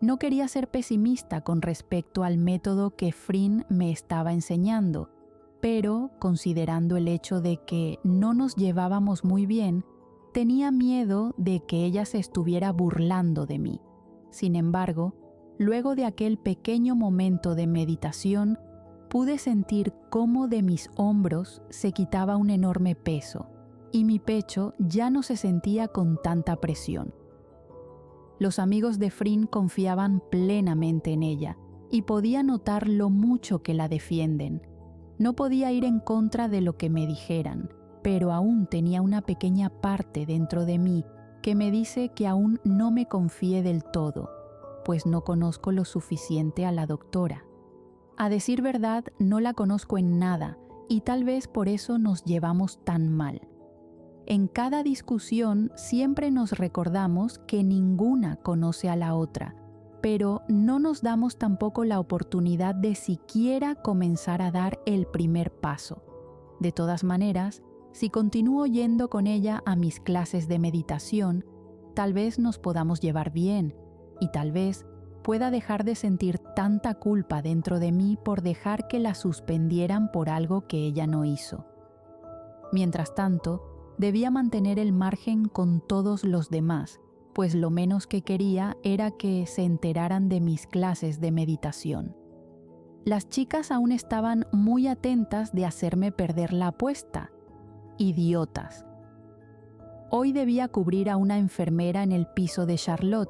No quería ser pesimista con respecto al método que Frin me estaba enseñando, pero, considerando el hecho de que no nos llevábamos muy bien, tenía miedo de que ella se estuviera burlando de mí. Sin embargo, luego de aquel pequeño momento de meditación, pude sentir cómo de mis hombros se quitaba un enorme peso y mi pecho ya no se sentía con tanta presión. Los amigos de Frin confiaban plenamente en ella y podía notar lo mucho que la defienden. No podía ir en contra de lo que me dijeran, pero aún tenía una pequeña parte dentro de mí que me dice que aún no me confíe del todo, pues no conozco lo suficiente a la doctora. A decir verdad, no la conozco en nada y tal vez por eso nos llevamos tan mal. En cada discusión siempre nos recordamos que ninguna conoce a la otra, pero no nos damos tampoco la oportunidad de siquiera comenzar a dar el primer paso. De todas maneras, si continúo yendo con ella a mis clases de meditación, tal vez nos podamos llevar bien y tal vez pueda dejar de sentir tanta culpa dentro de mí por dejar que la suspendieran por algo que ella no hizo. Mientras tanto, debía mantener el margen con todos los demás, pues lo menos que quería era que se enteraran de mis clases de meditación. Las chicas aún estaban muy atentas de hacerme perder la apuesta. Idiotas. Hoy debía cubrir a una enfermera en el piso de Charlotte,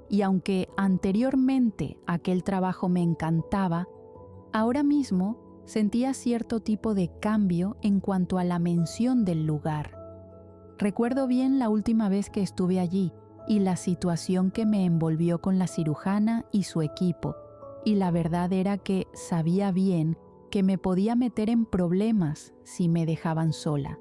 y aunque anteriormente aquel trabajo me encantaba, ahora mismo sentía cierto tipo de cambio en cuanto a la mención del lugar. Recuerdo bien la última vez que estuve allí y la situación que me envolvió con la cirujana y su equipo, y la verdad era que sabía bien que me podía meter en problemas si me dejaban sola.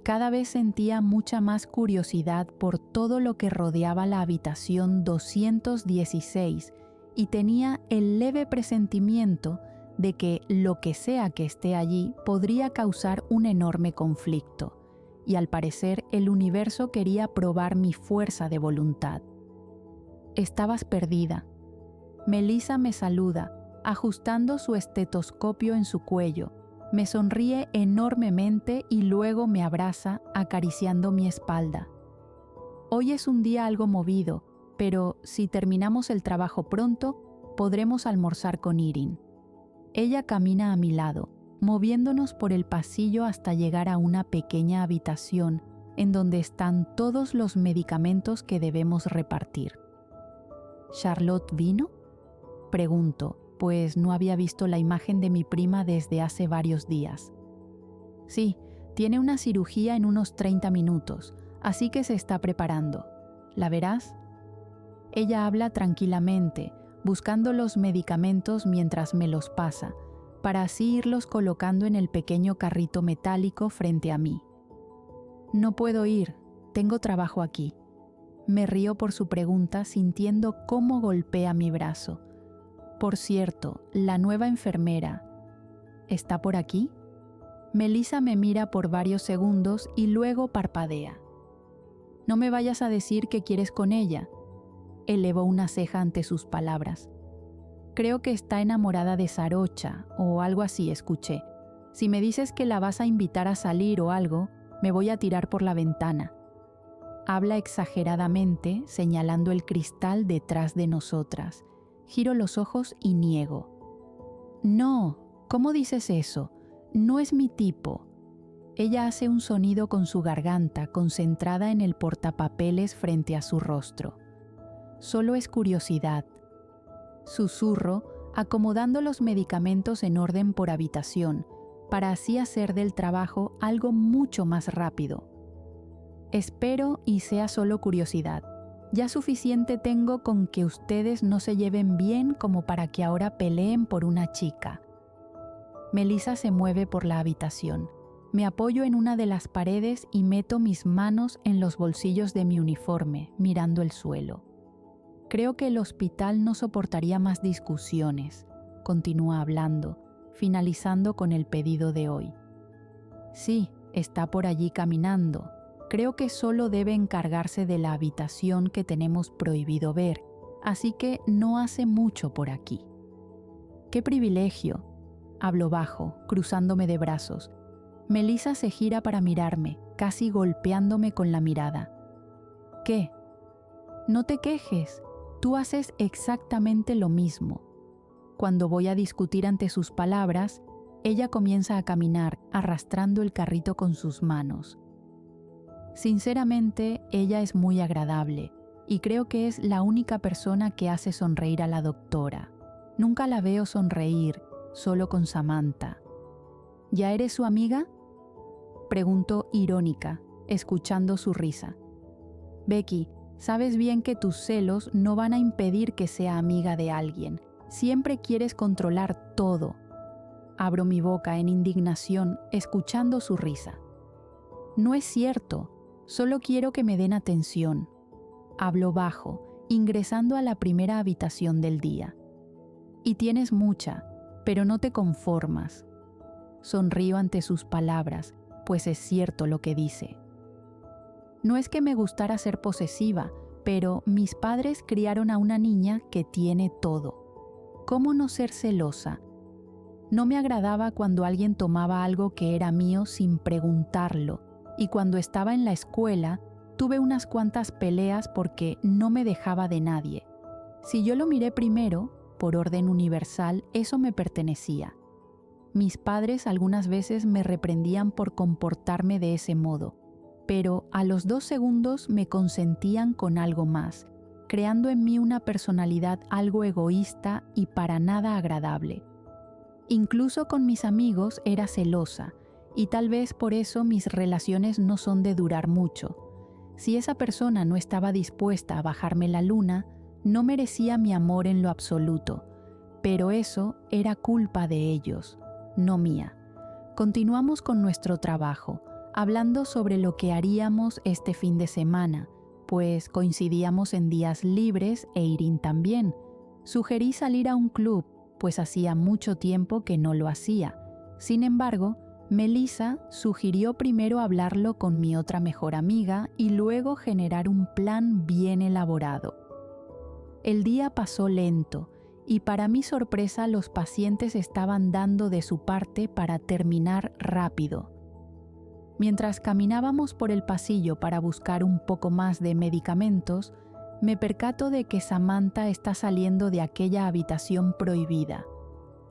Cada vez sentía mucha más curiosidad por todo lo que rodeaba la habitación 216 y tenía el leve presentimiento de que lo que sea que esté allí podría causar un enorme conflicto, y al parecer el universo quería probar mi fuerza de voluntad. Estabas perdida. Melissa me saluda, ajustando su estetoscopio en su cuello. Me sonríe enormemente y luego me abraza, acariciando mi espalda. Hoy es un día algo movido, pero si terminamos el trabajo pronto, podremos almorzar con Irin. Ella camina a mi lado, moviéndonos por el pasillo hasta llegar a una pequeña habitación en donde están todos los medicamentos que debemos repartir. ¿Charlotte vino? Pregunto, pues no había visto la imagen de mi prima desde hace varios días. Sí, tiene una cirugía en unos 30 minutos, así que se está preparando. ¿La verás? Ella habla tranquilamente, buscando los medicamentos mientras me los pasa, para así irlos colocando en el pequeño carrito metálico frente a mí. No puedo ir, tengo trabajo aquí. Me río por su pregunta, sintiendo cómo golpea mi brazo. Por cierto, la nueva enfermera, ¿está por aquí? Melissa me mira por varios segundos y luego parpadea. No me vayas a decir que quieres con ella. Elevó una ceja ante sus palabras. Creo que está enamorada de Sarocha o algo así, escuché. Si me dices que la vas a invitar a salir o algo, me voy a tirar por la ventana. Habla exageradamente, señalando el cristal detrás de nosotras. Giro los ojos y niego. No, ¿cómo dices eso? No es mi tipo. Ella hace un sonido con su garganta, concentrada en el portapapeles frente a su rostro. Solo es curiosidad. Susurro, acomodando los medicamentos en orden por habitación, para así hacer del trabajo algo mucho más rápido. Espero y sea solo curiosidad. Ya suficiente tengo con que ustedes no se lleven bien como para que ahora peleen por una chica. Melissa se mueve por la habitación. Me apoyo en una de las paredes y meto mis manos en los bolsillos de mi uniforme, mirando el suelo. Creo que el hospital no soportaría más discusiones, continúa hablando, finalizando con el pedido de hoy. Sí, está por allí caminando. Creo que solo debe encargarse de la habitación que tenemos prohibido ver así que no hace mucho por aquí. ¡Qué privilegio! Hablo bajo, cruzándome de brazos. Melissa se gira para mirarme, casi golpeándome con la mirada. ¿Qué? No te quejes, tú haces exactamente lo mismo. Cuando voy a discutir ante sus palabras, ella comienza a caminar, arrastrando el carrito con sus manos. Sinceramente, ella es muy agradable y creo que es la única persona que hace sonreír a la doctora. Nunca la veo sonreír, solo con Samantha. ¿Ya eres su amiga?, preguntó irónica, escuchando su risa. Becky, sabes bien que tus celos no van a impedir que sea amiga de alguien. Siempre quieres controlar todo. Abro mi boca en indignación, escuchando su risa. No es cierto, solo quiero que me den atención. Hablo bajo, ingresando a la primera habitación del día. Y tienes mucha, pero no te conformas. Sonrío ante sus palabras, pues es cierto lo que dice. No es que me gustara ser posesiva, pero mis padres criaron a una niña que tiene todo. ¿Cómo no ser celosa? No me agradaba cuando alguien tomaba algo que era mío sin preguntarlo, y cuando estaba en la escuela tuve unas cuantas peleas porque no me dejaba de nadie. Si yo lo miré primero, por orden universal, eso me pertenecía. Mis padres algunas veces me reprendían por comportarme de ese modo, pero a los 2 segundos me consentían con algo más, creando en mí una personalidad algo egoísta y para nada agradable. Incluso con mis amigos era celosa, y tal vez por eso mis relaciones no son de durar mucho. Si esa persona no estaba dispuesta a bajarme la luna, no merecía mi amor en lo absoluto, pero eso era culpa de ellos, no mía. Continuamos con nuestro trabajo, hablando sobre lo que haríamos este fin de semana, pues coincidíamos en días libres e Irene también. Sugerí salir a un club, pues hacía mucho tiempo que no lo hacía. Sin embargo, Melissa sugirió primero hablarlo con mi otra mejor amiga y luego generar un plan bien elaborado. El día pasó lento y para mi sorpresa los pacientes estaban dando de su parte para terminar rápido. Mientras caminábamos por el pasillo para buscar un poco más de medicamentos, me percato de que Samantha está saliendo de aquella habitación prohibida.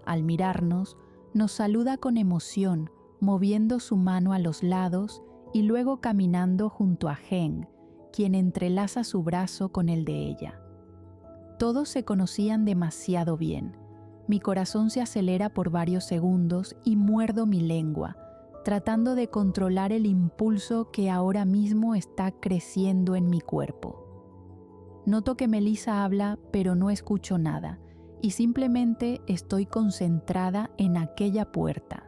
Al mirarnos, nos saluda con emoción, moviendo su mano a los lados y luego caminando junto a Heng, quien entrelaza su brazo con el de ella. Todos se conocían demasiado bien. Mi corazón se acelera por varios segundos y muerdo mi lengua, tratando de controlar el impulso que ahora mismo está creciendo en mi cuerpo. Noto que Melissa habla, pero no escucho nada, y simplemente estoy concentrada en aquella puerta.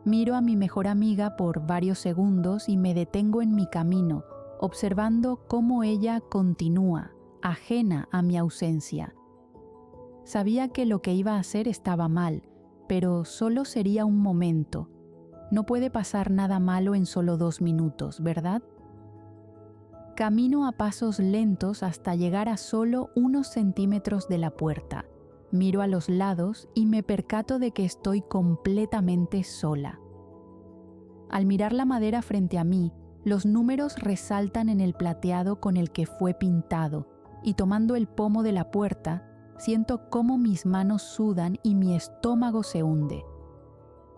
Miro a mi mejor amiga por varios segundos y me detengo en mi camino, observando cómo ella continúa, ajena a mi ausencia. Sabía que lo que iba a hacer estaba mal, pero solo sería un momento. No puede pasar nada malo en solo 2 minutos, ¿verdad? Camino a pasos lentos hasta llegar a solo unos centímetros de la puerta. Miro a los lados y me percato de que estoy completamente sola. Al mirar la madera frente a mí, los números resaltan en el plateado con el que fue pintado, y tomando el pomo de la puerta, siento cómo mis manos sudan y mi estómago se hunde.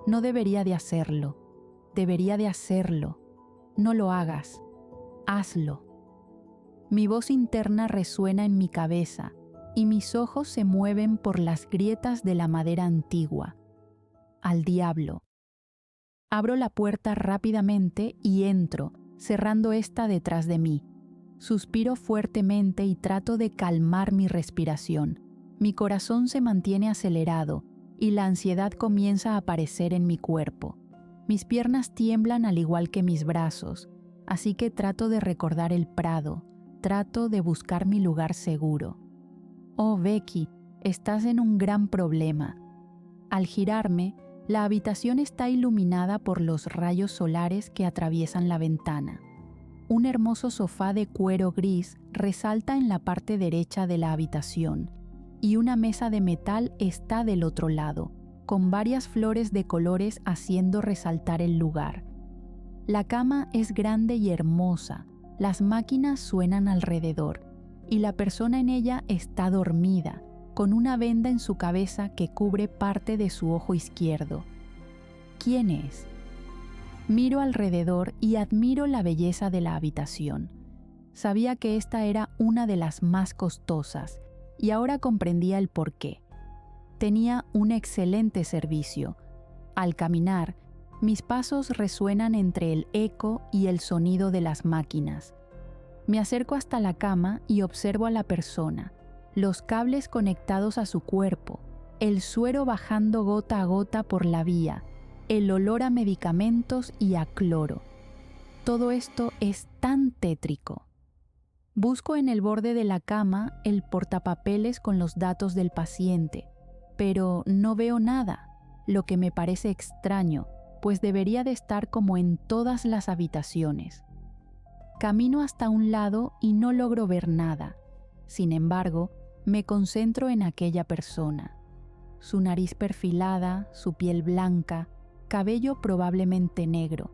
No debería de hacerlo. Debería de hacerlo. No lo hagas. Hazlo. Mi voz interna resuena en mi cabeza y mis ojos se mueven por las grietas de la madera antigua. Al diablo. Abro la puerta rápidamente y entro, cerrando esta detrás de mí. Suspiro fuertemente y trato de calmar mi respiración. Mi corazón se mantiene acelerado y la ansiedad comienza a aparecer en mi cuerpo. Mis piernas tiemblan al igual que mis brazos, así que trato de recordar el prado, trato de buscar mi lugar seguro. Oh, Becky, estás en un gran problema. Al girarme, la habitación está iluminada por los rayos solares que atraviesan la ventana. un hermoso sofá de cuero gris resalta en la parte derecha de la habitación y una mesa de metal está del otro lado, con varias flores de colores haciendo resaltar el lugar. La cama es grande y hermosa, las máquinas suenan alrededor y la persona en ella está dormida, con una venda en su cabeza que cubre parte de su ojo izquierdo. ¿Quién es? Miro alrededor y admiro la belleza de la habitación. Sabía que esta era una de las más costosas y ahora comprendía el porqué. Tenía un excelente servicio. Al caminar, mis pasos resuenan entre el eco y el sonido de las máquinas. Me acerco hasta la cama y observo a la persona, los cables conectados a su cuerpo, el suero bajando gota a gota por la vía, el olor a medicamentos y a cloro. Todo esto es tan tétrico. Busco en el borde de la cama el portapapeles con los datos del paciente, pero no veo nada, lo que me parece extraño, pues debería de estar como en todas las habitaciones. Camino hasta un lado y no logro ver nada. Sin embargo, me concentro en aquella persona. Su nariz perfilada, su piel blanca, cabello probablemente negro.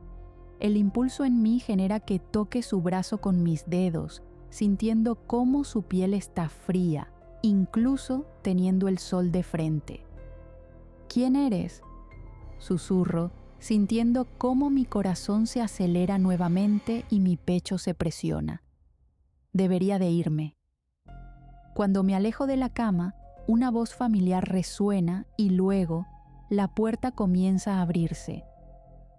El impulso en mí genera que toque su brazo con mis dedos, sintiendo cómo su piel está fría, incluso teniendo el sol de frente. ¿Quién eres?, susurro, sintiendo cómo mi corazón se acelera nuevamente y mi pecho se presiona. Debería de irme. Cuando me alejo de la cama, una voz familiar resuena y luego la puerta comienza a abrirse.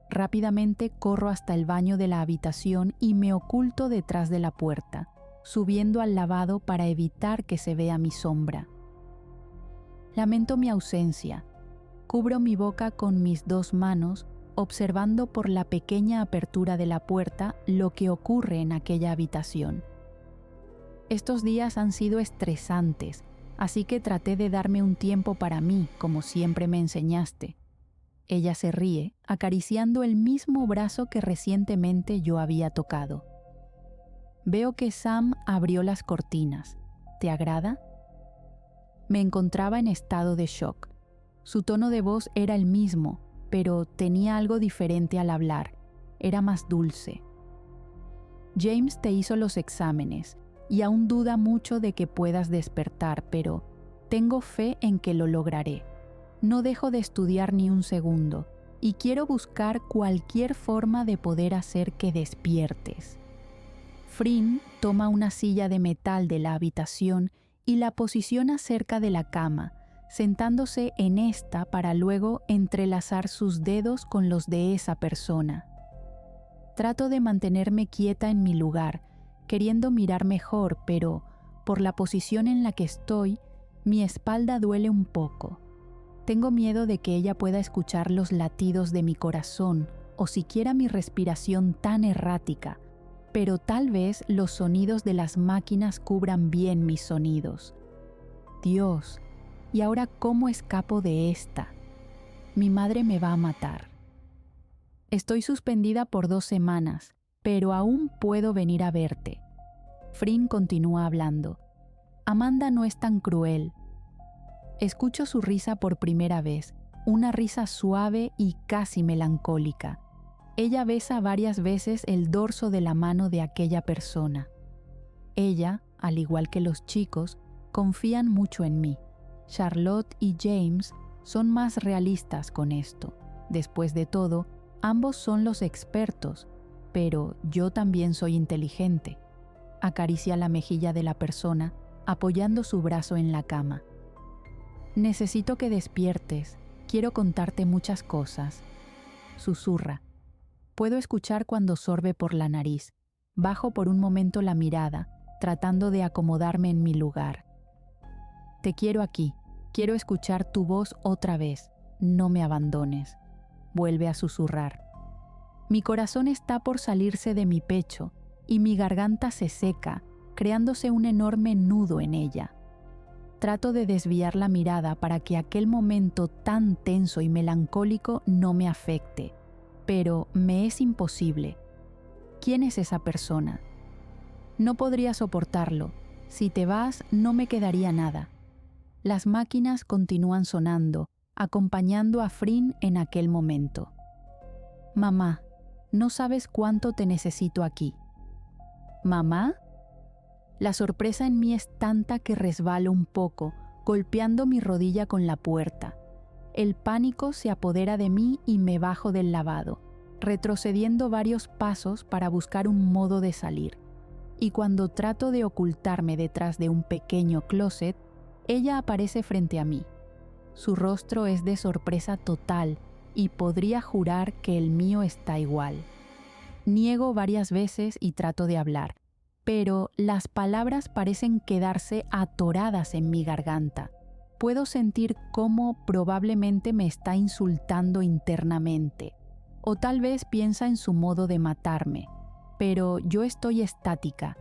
Rápidamente corro hasta el baño de la habitación y me oculto detrás de la puerta, subiendo al lavabo para evitar que se vea mi sombra. Lamento mi ausencia. Cubro mi boca con mis 2 manos, observando por la pequeña apertura de la puerta lo que ocurre en aquella habitación. Estos días han sido estresantes, así que traté de darme un tiempo para mí, como siempre me enseñaste. Ella se ríe, acariciando el mismo brazo que recientemente yo había tocado. Veo que Sam abrió las cortinas. ¿Te agrada? Me encontraba en estado de shock. Su tono de voz era el mismo, pero tenía algo diferente al hablar. Era más dulce. James te hizo los exámenes y aún duda mucho de que puedas despertar, pero tengo fe en que lo lograré. No dejo de estudiar ni un segundo y quiero buscar cualquier forma de poder hacer que despiertes. Fryn toma una silla de metal de la habitación y la posiciona cerca de la cama, sentándose en esta para luego entrelazar sus dedos con los de esa persona. Trato de mantenerme quieta en mi lugar, queriendo mirar mejor, pero por la posición en la que estoy, mi espalda duele un poco. Tengo miedo de que ella pueda escuchar los latidos de mi corazón o siquiera mi respiración tan errática, pero tal vez los sonidos de las máquinas cubran bien mis sonidos. Dios, ¿y ahora cómo escapo de esta? Mi madre me va a matar. Estoy suspendida por 2 semanas, pero aún puedo venir a verte. Fryn continúa hablando. Amanda no es tan cruel. Escucho su risa por primera vez, una risa suave y casi melancólica. Ella besa varias veces el dorso de la mano de aquella persona. Ella, al igual que los chicos, confían mucho en mí. Charlotte y James son más realistas con esto. Después de todo, ambos son los expertos, pero yo también soy inteligente. Acaricia la mejilla de la persona, apoyando su brazo en la cama. Necesito que despiertes, quiero contarte muchas cosas. Susurra. Puedo escuchar cuando sorbe por la nariz. Bajo por un momento la mirada, tratando de acomodarme en mi lugar. Te quiero aquí, quiero escuchar tu voz otra vez, no me abandones. Vuelve a susurrar. Mi corazón está por salirse de mi pecho y mi garganta se seca, creándose un enorme nudo en ella. Trato de desviar la mirada para que aquel momento tan tenso y melancólico no me afecte, pero me es imposible. ¿Quién es esa persona? No podría soportarlo. Si te vas, no me quedaría nada. Las máquinas continúan sonando, acompañando a Frin en aquel momento. Mamá, no sabes cuánto te necesito aquí. ¿Mamá? La sorpresa en mí es tanta que resbalo un poco, golpeando mi rodilla con la puerta. El pánico se apodera de mí y me bajo del lavado, retrocediendo varios pasos para buscar un modo de salir. Y cuando trato de ocultarme detrás de un pequeño closet, ella aparece frente a mí. Su rostro es de sorpresa total y podría jurar que el mío está igual. Niego varias veces y trato de hablar, pero las palabras parecen quedarse atoradas en mi garganta. Puedo sentir cómo probablemente me está insultando internamente, o tal vez piensa en su modo de matarme, pero yo estoy estática,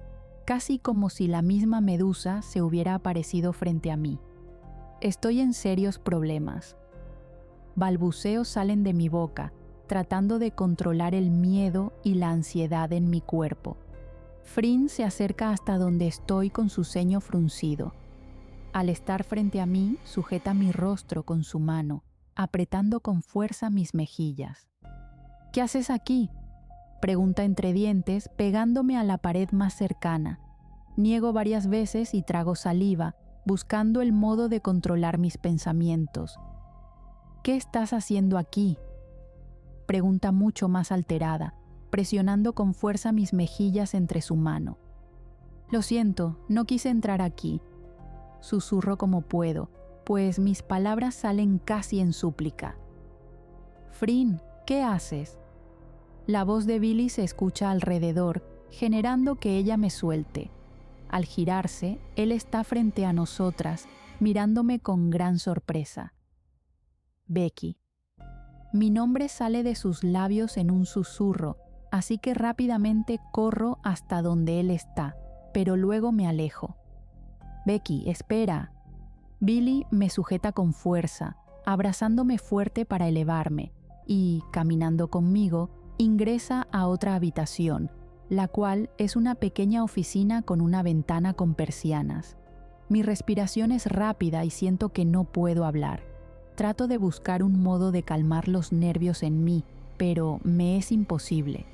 casi como si la misma Medusa se hubiera aparecido frente a mí. Estoy en serios problemas. Balbuceos salen de mi boca, tratando de controlar el miedo y la ansiedad en mi cuerpo. Frin se acerca hasta donde estoy con su ceño fruncido. Al estar frente a mí, sujeta mi rostro con su mano, apretando con fuerza mis mejillas. ¿Qué haces aquí?, pregunta entre dientes, pegándome a la pared más cercana. Niego varias veces y trago saliva, buscando el modo de controlar mis pensamientos. ¿Qué estás haciendo aquí?, pregunta mucho más alterada, presionando con fuerza mis mejillas entre su mano. Lo siento, no quise entrar aquí. Susurro como puedo, pues mis palabras salen casi en súplica. Frin, ¿qué haces? La voz de Billy se escucha alrededor, generando que ella me suelte. Al girarse, él está frente a nosotras, mirándome con gran sorpresa. Becky. Mi nombre sale de sus labios en un susurro, así que rápidamente corro hasta donde él está, pero luego me alejo. Becky, espera. Billy me sujeta con fuerza, abrazándome fuerte para elevarme, y, caminando conmigo, ingresa a otra habitación, la cual es una pequeña oficina con una ventana con persianas. Mi respiración es rápida y siento que no puedo hablar. Trato de buscar un modo de calmar los nervios en mí, pero me es imposible.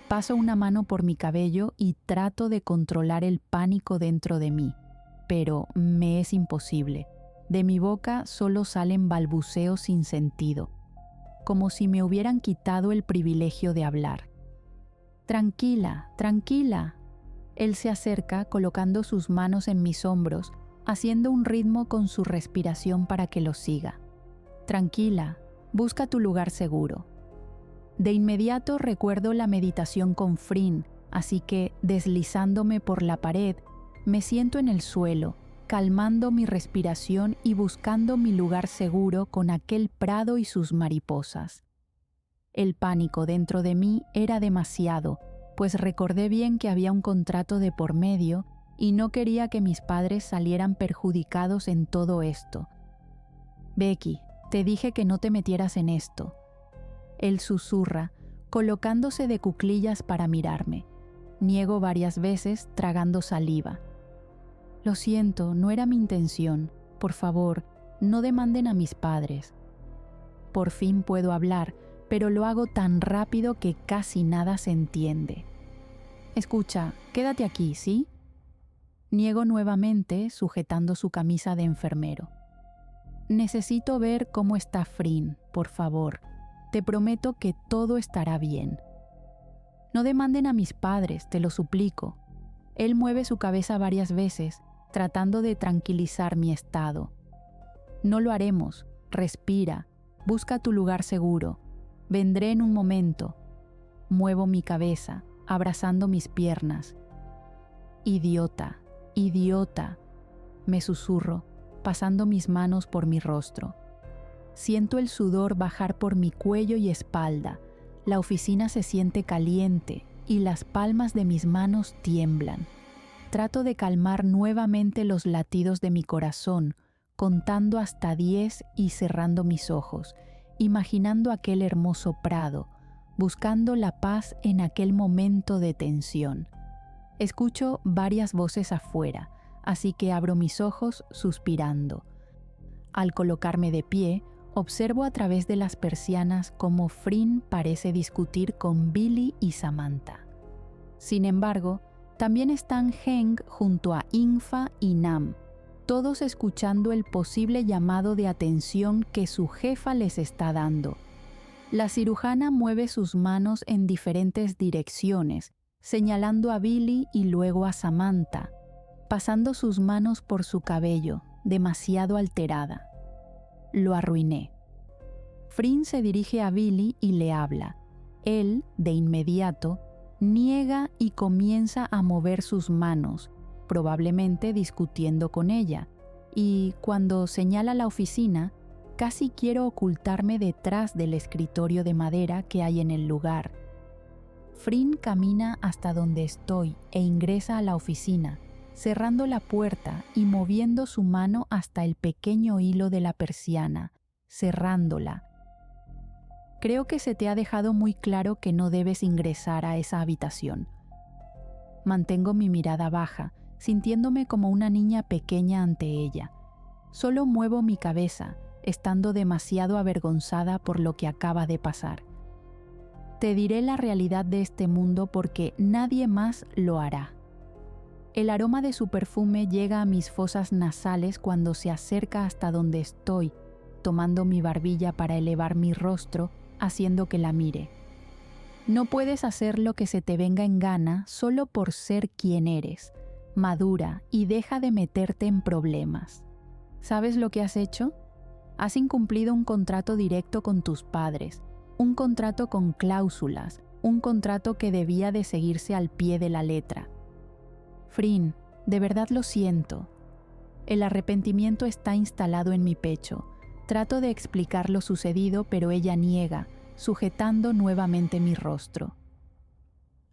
Paso una mano por mi cabello y trato de controlar el pánico dentro de mí, pero me es imposible. De mi boca solo salen balbuceos sin sentido, como si me hubieran quitado el privilegio de hablar. Tranquila, tranquila. Él se acerca colocando sus manos en mis hombros, haciendo un ritmo con su respiración para que lo siga. Tranquila, busca tu lugar seguro. De inmediato recuerdo la meditación con Frin, así que, deslizándome por la pared, me siento en el suelo, calmando mi respiración y buscando mi lugar seguro con aquel prado y sus mariposas. El pánico dentro de mí era demasiado, pues recordé bien que había un contrato de por medio y no quería que mis padres salieran perjudicados en todo esto. Becky, te dije que no te metieras en esto. Él susurra, colocándose de cuclillas para mirarme. Niego varias veces, tragando saliva. Lo siento, no era mi intención. Por favor, no demanden a mis padres. Por fin puedo hablar, pero lo hago tan rápido que casi nada se entiende. Escucha, quédate aquí, ¿sí? Niego nuevamente, sujetando su camisa de enfermero. Necesito ver cómo está Frin, por favor. Te prometo que todo estará bien. No demanden a mis padres, te lo suplico. Él mueve su cabeza varias veces, tratando de tranquilizar mi estado. No lo haremos. Respira. Busca tu lugar seguro. Vendré en un momento. Muevo mi cabeza, abrazando mis piernas. Idiota, idiota, me susurro, pasando mis manos por mi rostro. Siento el sudor bajar por mi cuello y espalda. La oficina se siente caliente y las palmas de mis manos tiemblan. Trato de calmar nuevamente los latidos de mi corazón, contando hasta 10 y cerrando mis ojos, imaginando aquel hermoso prado, buscando la paz en aquel momento de tensión. Escucho varias voces afuera, así que abro mis ojos suspirando. Al colocarme de pie, observo a través de las persianas cómo Frin parece discutir con Billy y Samantha. Sin embargo, también están Heng junto a Ingfa y Nam, todos escuchando el posible llamado de atención que su jefa les está dando. La cirujana mueve sus manos en diferentes direcciones, señalando a Billy y luego a Samantha, pasando sus manos por su cabello, demasiado alterada. Lo arruiné. Frin se dirige a Billy y le habla. Él, de inmediato, niega y comienza a mover sus manos, probablemente discutiendo con ella, y cuando señala la oficina, casi quiero ocultarme detrás del escritorio de madera que hay en el lugar. Frin camina hasta donde estoy e ingresa a la oficina, cerrando la puerta y moviendo su mano hasta el pequeño hilo de la persiana, cerrándola. Creo que se te ha dejado muy claro que no debes ingresar a esa habitación. Mantengo mi mirada baja, sintiéndome como una niña pequeña ante ella. Solo muevo mi cabeza, estando demasiado avergonzada por lo que acaba de pasar. Te diré la realidad de este mundo porque nadie más lo hará. El aroma de su perfume llega a mis fosas nasales cuando se acerca hasta donde estoy, tomando mi barbilla para elevar mi rostro, haciendo que la mire. No puedes hacer lo que se te venga en gana solo por ser quien eres. Madura y deja de meterte en problemas. ¿Sabes lo que has hecho? Has incumplido un contrato directo con tus padres, un contrato con cláusulas, un contrato que debía de seguirse al pie de la letra. Frin, de verdad lo siento. El arrepentimiento está instalado en mi pecho. Trato de explicar lo sucedido, pero ella niega, sujetando nuevamente mi rostro.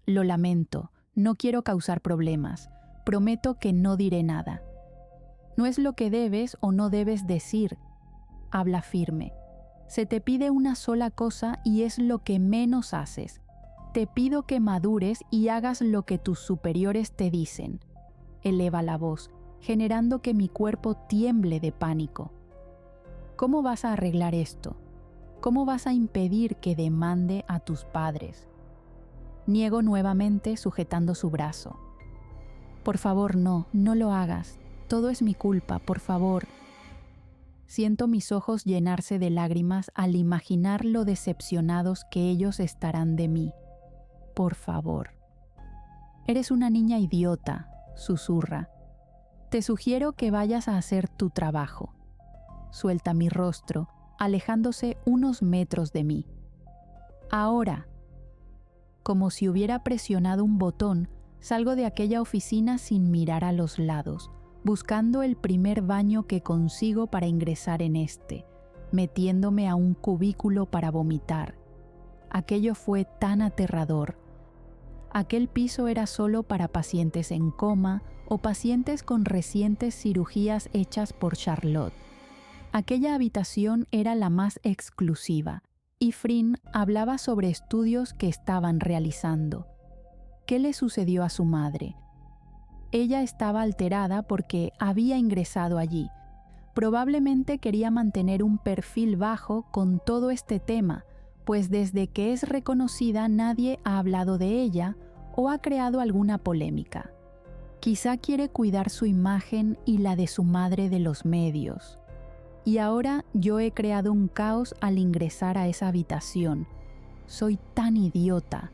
Lo lamento, no quiero causar problemas. Prometo que no diré nada. No es lo que debes o no debes decir. Habla firme. Se te pide una sola cosa y es lo que menos haces. Te pido que madures y hagas lo que tus superiores te dicen. Eleva la voz, generando que mi cuerpo tiemble de pánico. ¿Cómo vas a arreglar esto? ¿Cómo vas a impedir que demande a tus padres? Niego nuevamente sujetando su brazo. Por favor, no lo hagas. Todo es mi culpa, por favor. Siento mis ojos llenarse de lágrimas al imaginar lo decepcionados que ellos estarán de mí. Por favor. Eres una niña idiota, susurra. Te sugiero que vayas a hacer tu trabajo. Suelta mi rostro, alejándose unos metros de mí. Ahora. Como si hubiera presionado un botón, salgo de aquella oficina sin mirar a los lados, buscando el primer baño que consigo para ingresar en este, metiéndome a un cubículo para vomitar. Aquello fue tan aterrador. Aquel piso era solo para pacientes en coma o pacientes con recientes cirugías hechas por Charlotte. Aquella habitación era la más exclusiva, y Frin hablaba sobre estudios que estaban realizando. ¿Qué le sucedió a su madre? Ella estaba alterada porque había ingresado allí. Probablemente quería mantener un perfil bajo con todo este tema, pues desde que es reconocida nadie ha hablado de ella o ha creado alguna polémica. Quizá quiere cuidar su imagen y la de su madre de los medios. Y ahora yo he creado un caos al ingresar a esa habitación. Soy tan idiota.